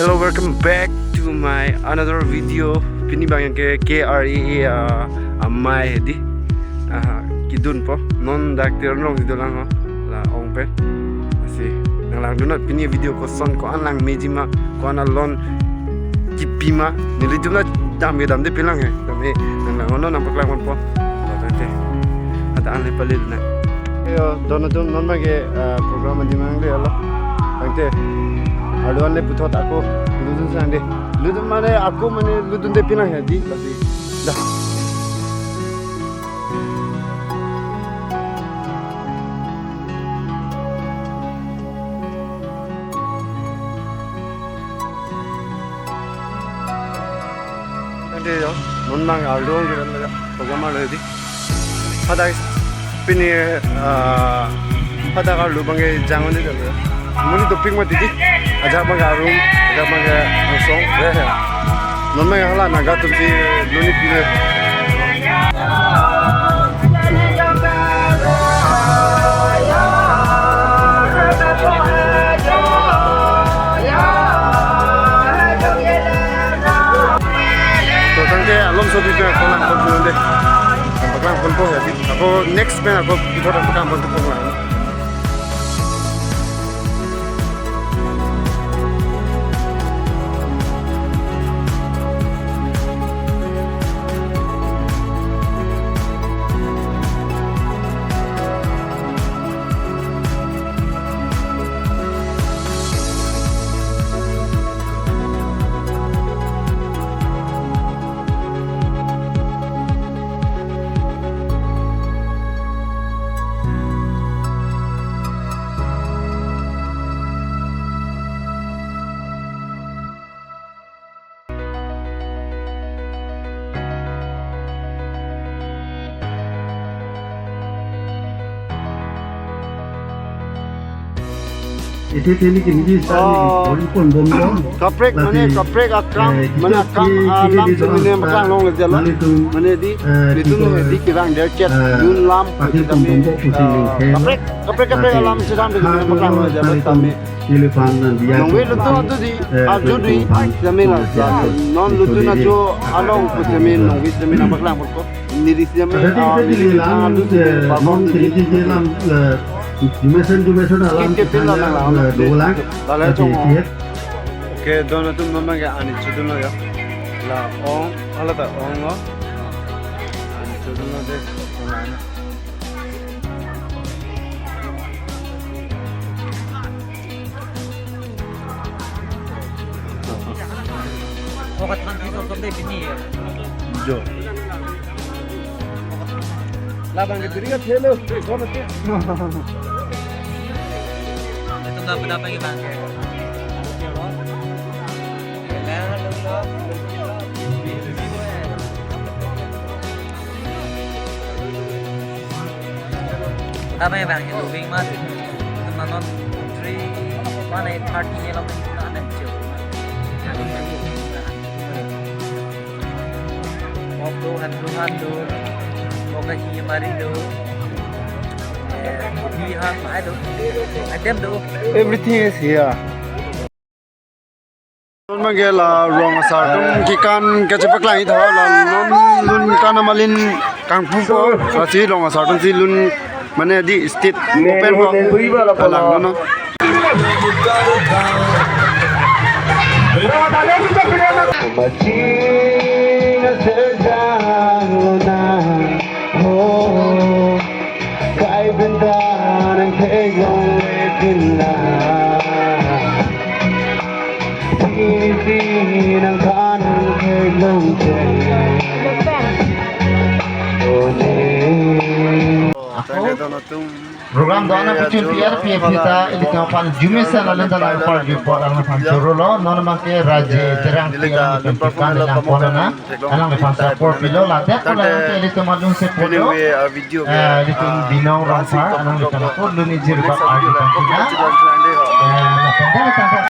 Hello, welcome back to my another video. Pini bang yang ke KRE amai di kidun po non dakter nong itu lang la ong pe asi nang lang dunat pini video ko son ko an lang mejima ko an lon kipima nili dunat dam ge dam de pilang he dami nang lang ono nampak lang po la te ada an le palil na yo donatun non bage program di mang le Allah bangte aduan le putot aku ludun sande ludun mane aku mane ludun de pilang he di basi dah yo non mang aldo gitu ya program lagi pada pini pada kalau bangke jangan itu ya muni topik mati di aja bangke arum aja bangke song ya non mang hala naga tuh di luni pini alom so biar kolang kolang deh, kolang kolang ya. Aku next man aku kita orang kolang kolang. Itu tadi kini saya pun bombo. Kaprek mana kaprek akam mana akam lam semine makang long jalan mana di itu di kirang dia chat yun lam kaprek lam sedang di makang long jalan kami nongwe lutu atu di aju di jamila non lutu na jo along kutemin nongwe semin makang ko niri semin alu di Jumesan alam dolang oke dono tu mama ga ani chudun ya la ong ala ta ong no ani chudun no de Pokat kan dito kami bini. jo labang ke diri ka thelo kono te Ito nga ba dapat ibang? Dapat ibang yung lubing mas. Ito na non 3, 1, 8, 30 niya lang yung naanan siya. Waktu handu-handu. Waktu hiya marindo. We have, I don't attempt to everything is here non magela rong sartum kikan kechepak lai tho non lun kana malin kangpu ko sasi rong sartum si lun mane di state open ko lang no program doana pichun PRPF kita ini kapan Jumesan alam dalam part report alam pancurolo non make raje terang tiang tempat dalam polona alam lepas support pilo lada alam itu malum se polo video itu binau rasa alam lepas polo ni jirba arti kita na pendek